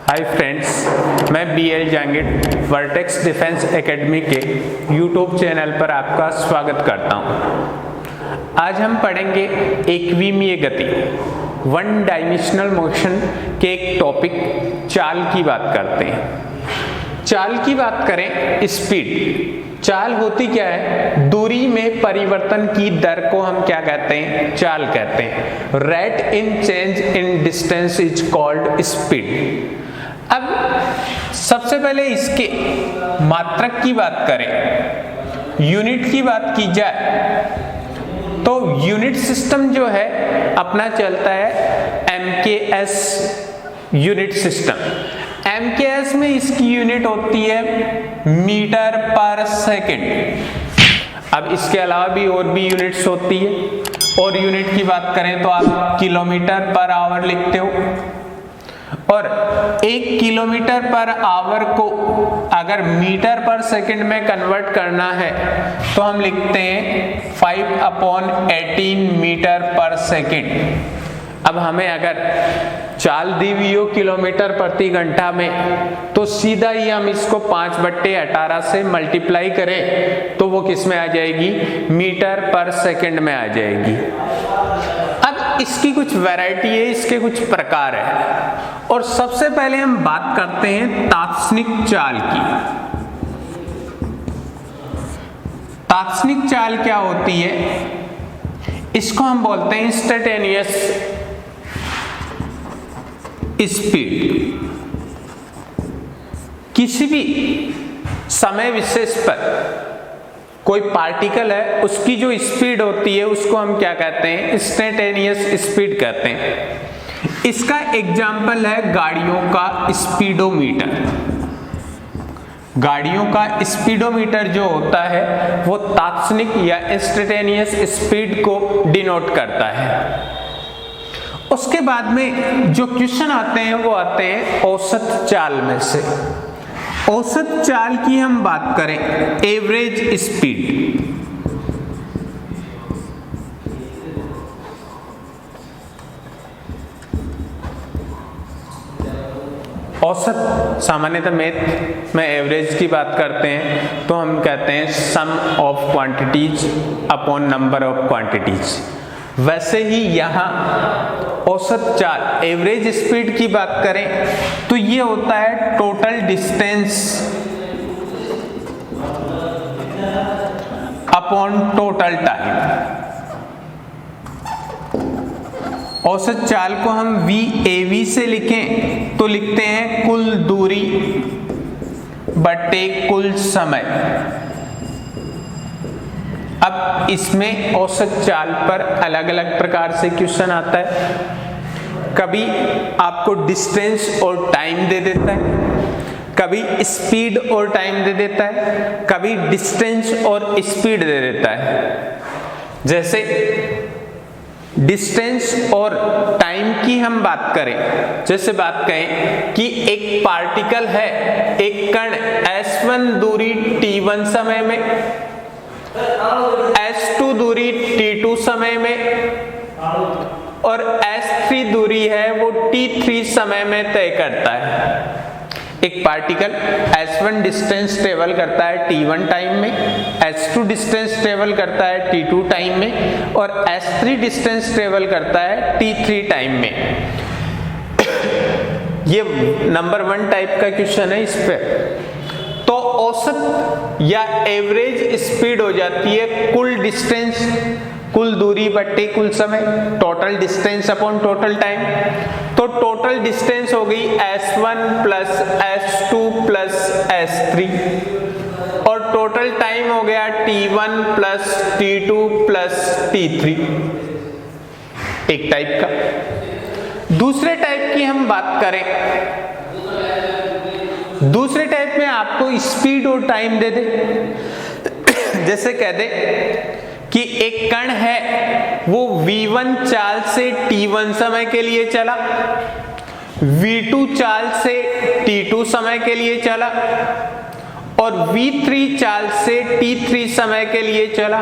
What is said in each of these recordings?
Hi friends, मैं BL Jahangir vertex defence academy के YouTube channel पर आपका स्वागत करता हूं। आज हम पढ़ेंगे एकविमीय गति, वन डायमेंशनल मोशन के एक टॉपिक चाल की बात करते हैं। चाल की बात करें, स्पीड। चाल होती क्या है? दूरी में परिवर्तन की दर को हम क्या कहते हैं? चाल कहते हैं। Rate in change in distance is called speed. अब सबसे पहले इसके मात्रक की बात करें, यूनिट की बात की जाए तो यूनिट सिस्टम जो है अपना चलता है MKS यूनिट सिस्टम। MKS में इसकी यूनिट होती है मीटर पर सेकंड। अब इसके अलावा भी और भी यूनिट्स होती है, और यूनिट की बात करें तो आप किलोमीटर पर आवर लिखते हो, और 1 किलोमीटर पर आवर को अगर मीटर पर सेकंड में कन्वर्ट करना है तो हम लिखते हैं 5/18 मीटर पर सेकंड। अब हमें अगर चाल दी हुई हो किलोमीटर प्रति घंटा में, तो सीधा ही हम इसको 5/18 से मल्टीप्लाई करें तो वो किस में आ जाएगी? मीटर पर सेकंड में आ जाएगी। अब इसकी कुछ वैरायटी है, इसके कुछ प्रकार है, और सबसे पहले हम बात करते हैं तात्क्षणिक चाल की। तात्क्षणिक चाल क्या होती है? इसको हम बोलते हैं इंस्टेंटेनियस स्पीड। किसी भी समय विशेष पर कोई पार्टिकल है, उसकी जो स्पीड होती है उसको हम क्या कहते हैं? इंस्टेंटेनियस स्पीड कहते हैं। इसका एग्जाम्पल है गाड़ियों का स्पीडोमीटर। गाड़ियों का स्पीडोमीटर जो होता है वो तात्क्षणिक या इंस्टेंटेनियस स्पीड को डिनोट करता है। उसके बाद में जो क्वेश्चन आते हैं वो आते हैं औसत चाल में से। औसत चाल की हम बात करें, एवरेज स्पीड। औसत सामान्यतः मैथ में एवरेज की बात करते हैं तो हम कहते हैं sum of quantities upon number of quantities. वैसे ही यहाँ औसत चाल एवरेज स्पीड की बात करें तो ये होता है total distance upon total time. औसत चाल को हम VAV से लिखें तो लिखते हैं कुल दूरी बटे कुल समय। अब इसमें औसत चाल पर अलग अलग प्रकार से क्वेश्चन आता है। कभी आपको डिस्टेंस और टाइम दे देता है, कभी स्पीड और टाइम दे देता है, कभी डिस्टेंस और स्पीड दे देता है। जैसे डिस्टेंस और टाइम की हम बात करें, जैसे बात कहें कि एक पार्टिकल है, एक कण S1 दूरी T1 समय में, S2 दूरी T2 समय में, और S3 दूरी है वो T3 समय में तय करता है। एक पार्टिकल S1 डिस्टेंस ट्रेवल करता है T1 टाइम में, S2 डिस्टेंस ट्रेवल करता है T2 टाइम में, और S3 डिस्टेंस ट्रेवल करता है T3 टाइम में। ये नंबर 1 टाइप का क्वेश्चन है। इस पे तो औसत या एवरेज स्पीड हो जाती है कुल डिस्टेंस, कुल दूरी बट्टे कुल समय, total distance upon total time. तो टोटल डिस्टेंस हो गई S1 plus S2 plus S3, और टोटल टाइम हो गया T1 plus T2 plus T3। एक टाइप का। दूसरे टाइप की हम बात करें, दूसरे टाइप में आपको स्पीड और टाइम दे दे। जैसे कह दे कि एक कण है वो V1 चाल से T1 समय के लिए चला, V2 चाल से T2 समय के लिए चला, और V3 चाल से T3 समय के लिए चला,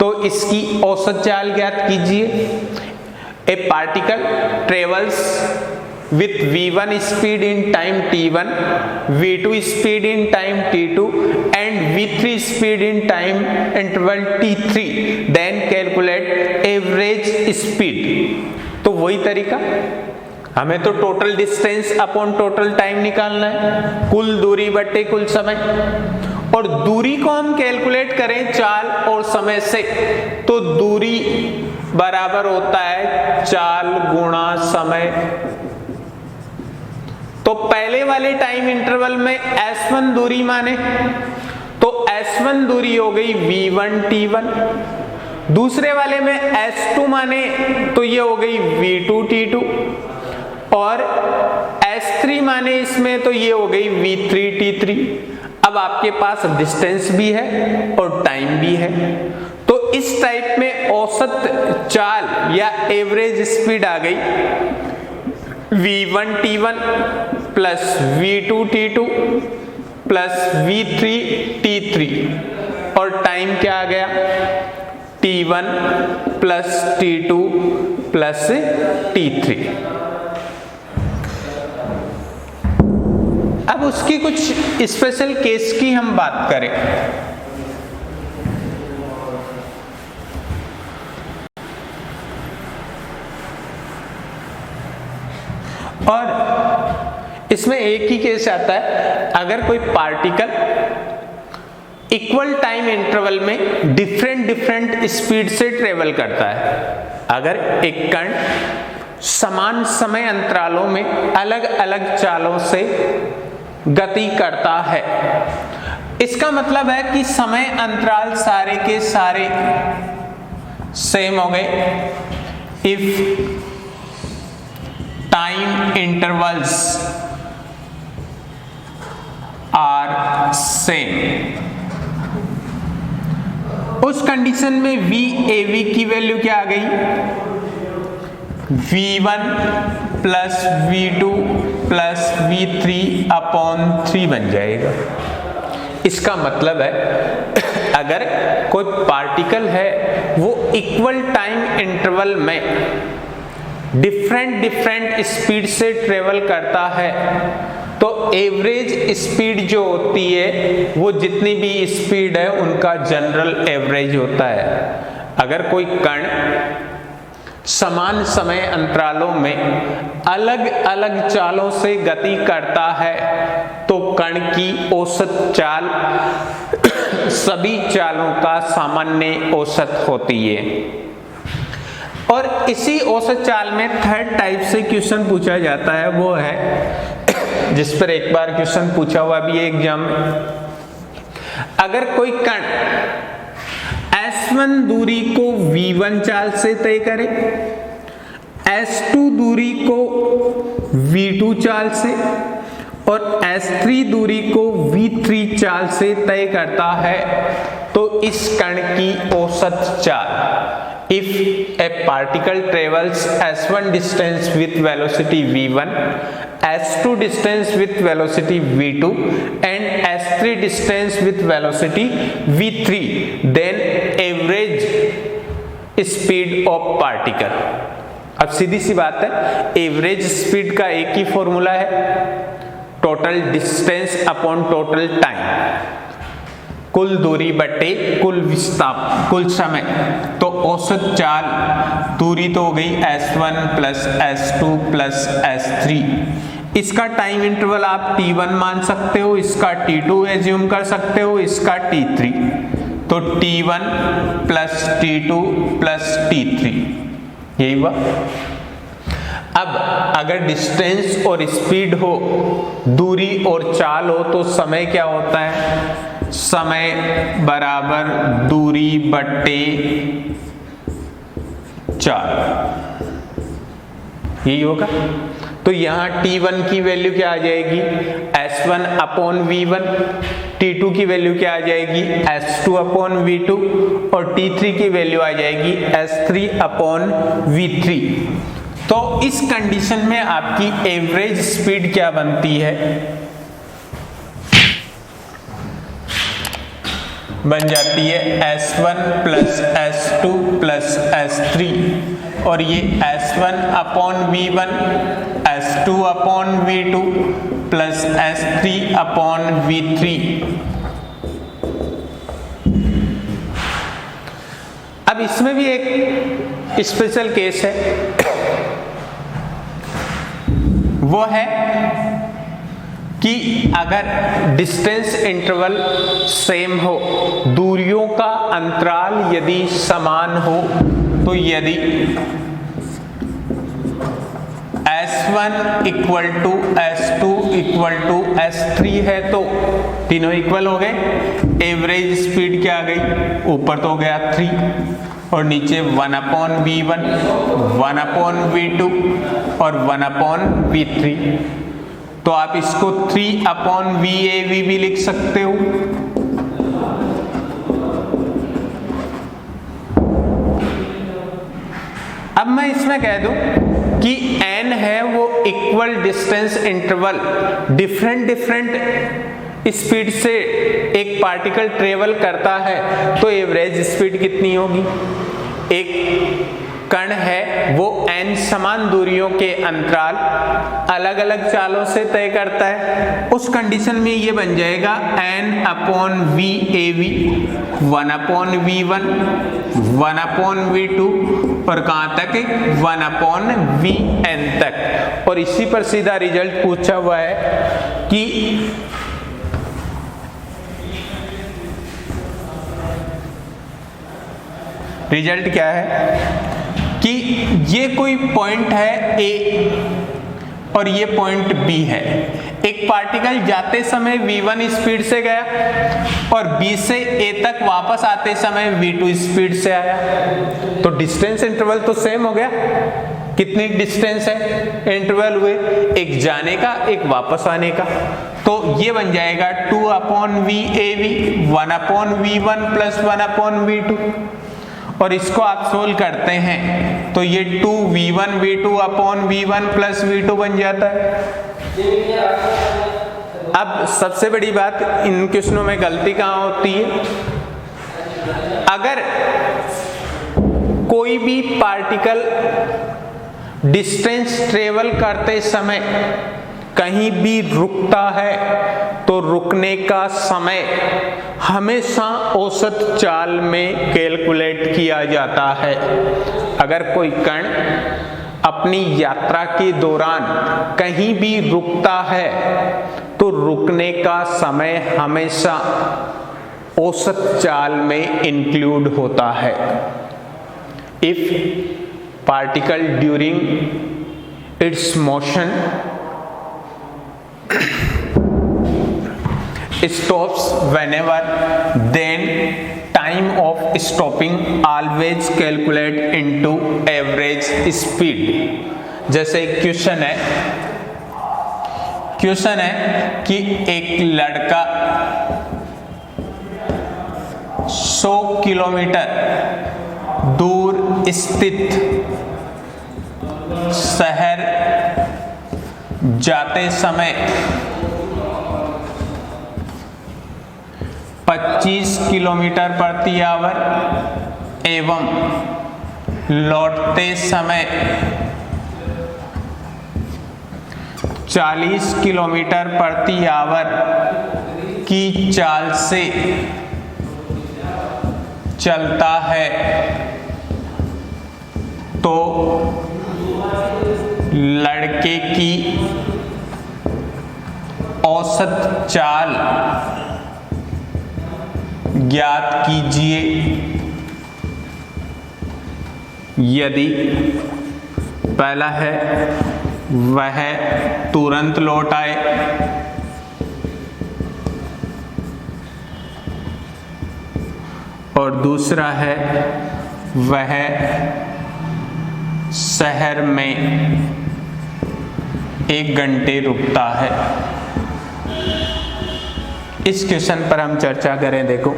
तो इसकी औसत चाल ज्ञात कीजिए। ए particle travels with V1 speed in time t1, V2 speed in time t2 and V3 speed in time interval t3, then calculate average speed। तो वही तरीका, हमें तो total distance upon total time निकालना है, कुल दूरी बटे कुल समय। और दूरी को हम कैलकुलेट करें चाल और समय से, तो दूरी बराबर होता है चाल गुणा समय। तो पहले वाले टाइम इंटरवल में S1 दूरी माने तो S1 दूरी हो गई V1 T1, दूसरे वाले में S2 माने तो ये हो गई V2 T2, और S3 माने इसमें तो ये हो गई V3 T3। अब आपके पास डिस्टेंस भी है और टाइम भी है, तो इस टाइप में औसत चाल या एवरेज स्पीड आ गई V1 T1 plus V2 T2 plus V3 T3, और टाइम क्या आ गया T1 plus T2 plus T3। अब उसकी कुछ स्पेशल केस की हम बात करें, और इसमें एक ही केस आता है, अगर कोई पार्टिकल इक्वल टाइम इंटरवल में डिफरेंट स्पीड से ट्रेवल करता है। अगर एक कण समान समय अंतरालों में अलग अलग चालों से गति करता है, इसका मतलब है कि समय अंतराल सारे के सारे सेम हो गए। If time intervals are same, उस कंडीशन में VAV की वैल्यू क्या आ गई V1 plus V2 plus V3 upon 3 बन जाएगा। इसका मतलब है अगर कोई पार्टिकल है वो इक्वल टाइम इंटरवल में डिफरेंट स्पीड से ट्रेवल करता है, तो एवरेज स्पीड जो होती है वो जितनी भी स्पीड है उनका जनरल एवरेज होता है। अगर कोई कण समान समय अंतरालों में अलग अलग चालों से गति करता है तो कण की औसत चाल सभी चालों का सामान्य औसत होती है। और इसी औसत चाल में थर्ड टाइप से क्वेश्चन पूछा जाता है, वो है जिस पर एक बार क्वेश्चन पूछा हुआ भी है एग्जाम में। अगर कोई कण S1 दूरी को V1 चाल से तय करे, S2 दूरी को V2 चाल से और S3 दूरी को V3 चाल से तय करता है, तो इस कण की औसत चाल, if a particle travels S1 distance with velocity V1, S2 distance with velocity V2 and S3 distance with velocity V3, then average speed of particle। अब सीधी सी बात है, एवरेज स्पीड का एक ही फॉर्मूला है, total distance upon total time, कुल दूरी बटे कुल विस्थापन कुल समय। तो औसत चाल दूरी तो हो गई S1 plus S2 plus S3, इसका टाइम इंटरवल आप T1 मान सकते हो, इसका T2 एज्यूम कर सकते हो, इसका T3, तो T1 plus T2 plus T3, यही हुआ। अब अगर डिस्टेंस और स्पीड हो, दूरी और चाल हो, तो समय क्या होता है, समय बराबर दूरी बटे चाल, यही होगा। तो यहां T1 की वैल्यू क्या आ जाएगी S1 अपॉन V1, T2 की वैल्यू क्या आ जाएगी S2 अपॉन V2 और T3 की वैल्यू आ जाएगी S3 अपॉन V3। तो इस कंडीशन में आपकी एवरेज स्पीड क्या बनती है, बन जाती है S1 plus S2 plus S3, और ये S1 upon V1, S2 upon V2 plus S3 upon V3। अब इसमें भी एक स्पेशल केस है, वो है कि अगर डिस्टेंस इंटरवल सेम हो, दूरियों का अंतराल यदि समान हो, तो यदि S1 equal to S2 equal to S3 है तो तीनों इक्वल हो गए। एवरेज स्पीड क्या आ गई, ऊपर तो हो गया 3 और नीचे 1 अपॉन V1, 1 अपॉन V2 और 1 अपॉन V3। तो आप इसको 3 अपॉन VAV भी लिख सकते हो। अब मैं इसमें कह दूं कि n है वो equal distance interval, different speed से एक पार्टिकल ट्रेवल करता है, तो एवरेज स्पीड कितनी होगी। एक कण है वो n समान दूरियों के अंतराल अलग अलग चालों से तय करता है, उस कंडीशन में ये बन जाएगा n upon VAV, 1 upon V1, 1 upon V2 और कहां तक 1 अपॉन VN तक। और इसी पर सीधा रिजल्ट पूछा हुआ है कि रिजल्ट क्या है कि ये कोई पॉइंट है A और ये पॉइंट B है। एक पार्टिकल जाते समय V1 स्पीड से गया और B से A तक वापस आते समय V2 स्पीड से आया, तो डिस्टेंस इंटरवल तो सेम हो गया। कितनी डिस्टेंस है इंटरवल हुए, एक जाने का एक वापस आने का, तो ये बन जाएगा 2 upon VAV, 1 upon V1 plus 1 upon V2। और इसको आप सोल्व करते हैं तो ये 2V1 V2 upon V1 plus V2 बन जाता है। अब सबसे बड़ी बात, इन क्वेश्चनों में गलती कहाँ होती है, अगर कोई भी पार्टिकल डिस्टेंस ट्रेवल करते समय कहीं भी रुकता है तो रुकने का समय हमेशा औसत चाल में कैलकुलेट किया जाता है। अगर कोई कण अपनी यात्रा के दौरान कहीं भी रुकता है तो रुकने का समय हमेशा औसत चाल में इंक्लूड होता है। If particle during its motion stops whenever, then time of stopping always calculate into average speed। जैसे क्वेश्चन है कि एक लड़का 100 किलोमीटर दूर स्थित शहर जाते समय 25 किलोमीटर प्रति आवर एवं लौटते समय 40 किलोमीटर प्रति आवर की चाल से चलता है, तो लड़के की औसत चाल ज्ञात कीजिए यदि पहला है वह तुरंत लौट आए, और दूसरा है वह शहर में 1 घंटे रुकता है। इस क्वेश्चन पर हम चर्चा करें। देखो,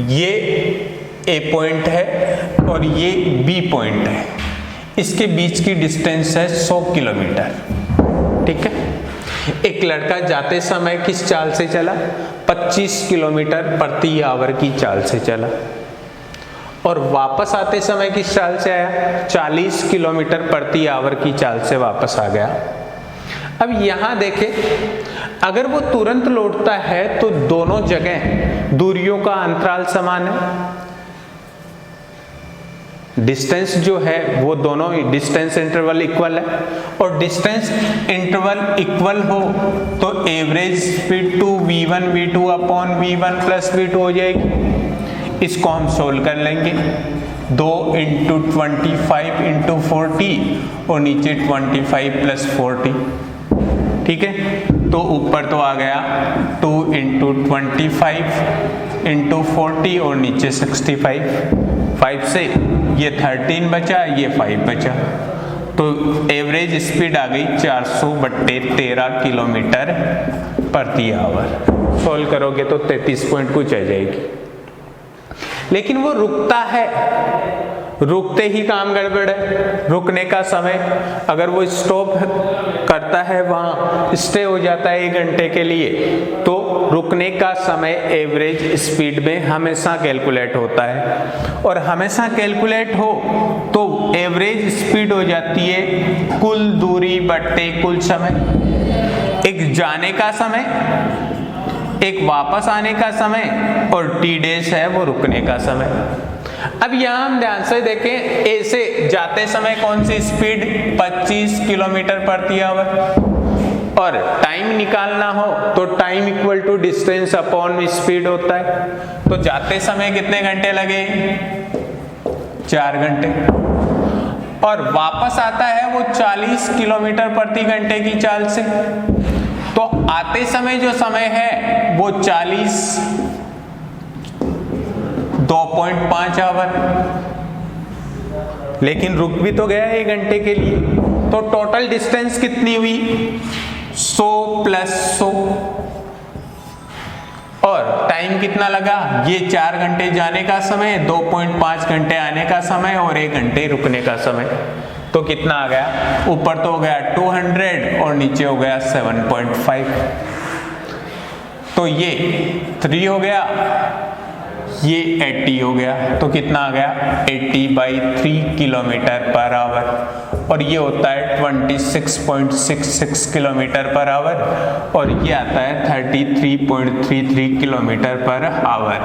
ये A पॉइंट है और ये B पॉइंट है, इसके बीच की डिस्टेंस है 100 किलोमीटर। ठीक है, एक लड़का जाते समय किस चाल से चला? 25 किलोमीटर प्रति आवर की चाल से चला, और वापस आते समय किस चाल से आया? 40 किलोमीटर प्रति आवर की चाल से वापस आ गया। अब यहां देखें, अगर वो तुरंत लौटता है तो दोनों जगह दूरियों का अंतराल समान है, डिस्टेंस जो है वो दोनों डिस्टेंस इंटरवल इक्वल है, और डिस्टेंस इंटरवल इक्वल हो तो average speed two v1 v2 upon v1 plus v2 हो जाएगी। इसको हम सोल्व कर लेंगे, 2 × 25 × 40 और नीचे 25 प्लस 40, ठीक है। तो ऊपर तो आ गया 2 × 25 × 40 और नीचे 65, 5 से ये 13 बचा, ये 5 बचा, तो एवरेज स्पीड आ गई 400/13 किलोमीटर प्रति आवर। सोल्व करोगे तो 33 पॉइंट कुछ आ जाएगी। लेकिन वो रुकता है, रुकते ही काम गड़बड़ है। रुकने का समय, अगर वो स्टॉप करता है, वहां स्टे हो जाता है 1 घंटे के लिए, तो रुकने का समय एवरेज स्पीड में हमेशा कैलकुलेट होता है, और हमेशा कैलकुलेट हो तो एवरेज स्पीड हो जाती है कुल दूरी बट्टे कुल समय। एक जाने का समय, एक वापस आने का समय, और टी डेज है वो रुकने का समय। अब यहां हम ध्यान से देखें, ऐसे जाते समय कौन सी स्पीड? 25 किलोमीटर प्रति आवर, और टाइम निकालना हो तो time equal to distance upon speed होता है। तो जाते समय कितने घंटे लगे? 4 घंटे, और वापस आता है वो 40 किलोमीटर प्रति घंटे की चाल से, तो आते समय जो समय है वो 2.5 आवर, लेकिन रुक भी तो गया 1 घंटे के लिए, तो टोटल डिस्टेंस कितनी हुई? 100 + 100, और टाइम कितना लगा? ये 4 घंटे जाने का समय, 2.5 घंटे आने का समय, और 1 घंटे रुकने का समय। तो कितना आ गया? ऊपर तो हो गया 200 और नीचे हो गया 7.5, तो ये 3 हो गया, ये 80 हो गया, तो कितना आ गया? 80/3 किलोमीटर पर आवर, और ये होता है 26.66 किलोमीटर पर आवर, और ये आता है 33.33 किलोमीटर पर आवर।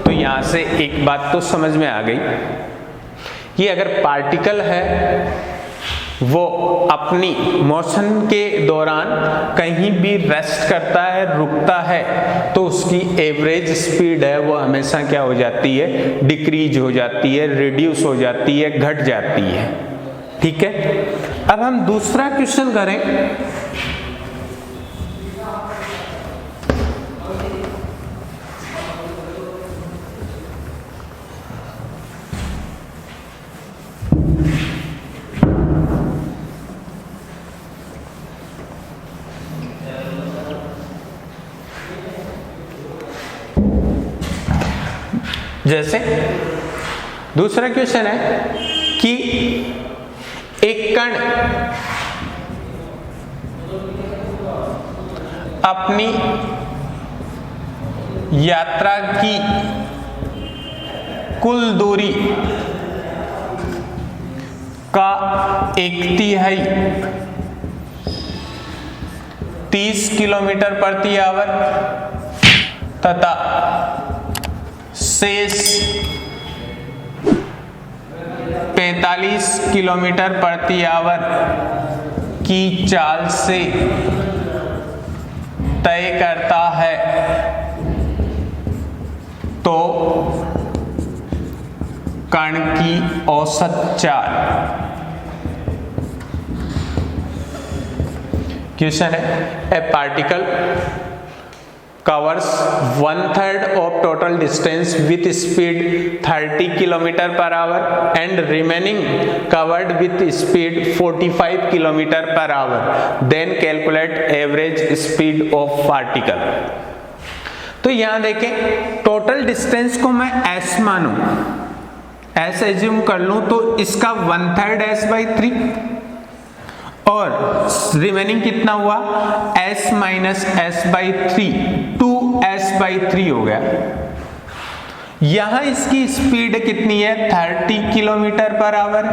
तो यहाँ से एक बात तो समझ में आ गई कि अगर पार्टिकल है वो अपनी मोशन के दौरान कहीं भी रेस्ट करता है, रुकता है, तो उसकी एवरेज स्पीड है वो हमेशा क्या हो जाती है? डिक्रीज हो जाती है, रिड्यूस हो जाती है, घट जाती है, ठीक है। अब हम दूसरा क्वेश्चन करें। जैसे दूसरा क्वेश्चन है कि एक कण अपनी यात्रा की कुल दूरी का 1/3 30 किलोमीटर प्रति आवर तथा शेष 45 किलोमीटर प्रति आवर की चाल से तय करता है, तो कण की औसत चाल। क्वेश्चन है, ए particle covers 1/3 of total distance with speed 30 km/h and remaining covered with speed 45 km/h. Then calculate average speed of particle. तो यहां देखें, टोटल डिस्टेंस को मैं s मानूं, s एज्यूम कर लूं, तो इसका 1/3 s/3, और रिमेनिंग कितना हुआ, s minus S by 3, 2s by 3 हो गया। यहां इसकी स्पीड कितनी है, 30 किलोमीटर पर आवर,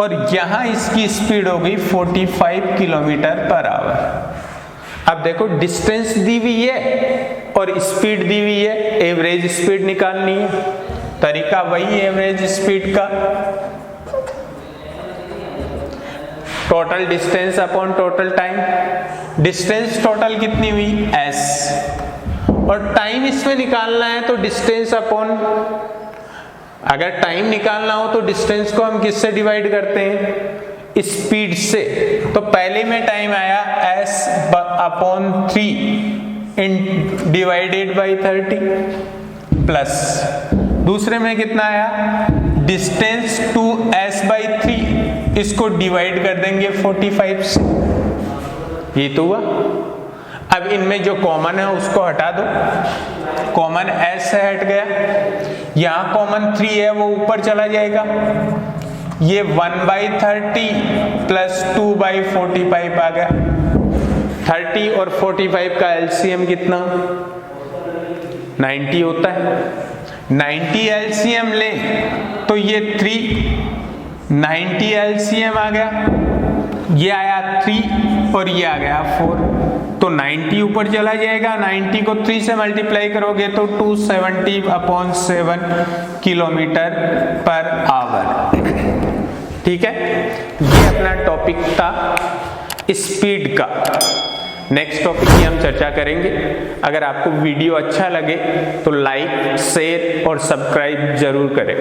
और यहां इसकी स्पीड हो गई 45 किलोमीटर पर आवर। अब देखो डिस्टेंस दी हुई है और स्पीड दी हुई है, एवरेज स्पीड निकालनी है। तरीका वही है एवरेज स्पीड का, total distance upon total time. Distance total कितनी हुई, s, और टाइम इसमें निकालना है तो डिस्टेंस अपॉन, अगर टाइम निकालना हो तो डिस्टेंस को हम किससे डिवाइड करते हैं, स्पीड से। तो पहले में टाइम आया s upon 3 in divided by 30 plus दूसरे में कितना आया, डिस्टेंस 2s बाई 3, इसको डिवाइड कर देंगे 45 से, ये तो हुआ। अब इनमें जो कॉमन है उसको हटा दो, कॉमन s से हट गया, यहां कॉमन 3 है वो ऊपर चला जाएगा, ये 1/30 प्लस 2/45 आ गया। 30 और 45 का एलसीएम कितना, 90 होता है। 90 एलसीएम ले तो ये 3, 90 एलसीएम आ गया, ये आया 3 और ये आ गया 4, तो 90 ऊपर चला जाएगा, 90 को 3 से मल्टीप्लाई करोगे तो 270/7 किलोमीटर पर आवर। ठीक है, ये अपना टॉपिक था स्पीड का। नेक्स्ट टॉपिक की हम चर्चा करेंगे। अगर आपको वीडियो अच्छा लगे तो लाइक, शेयर और सब्सक्राइब जरूर करें।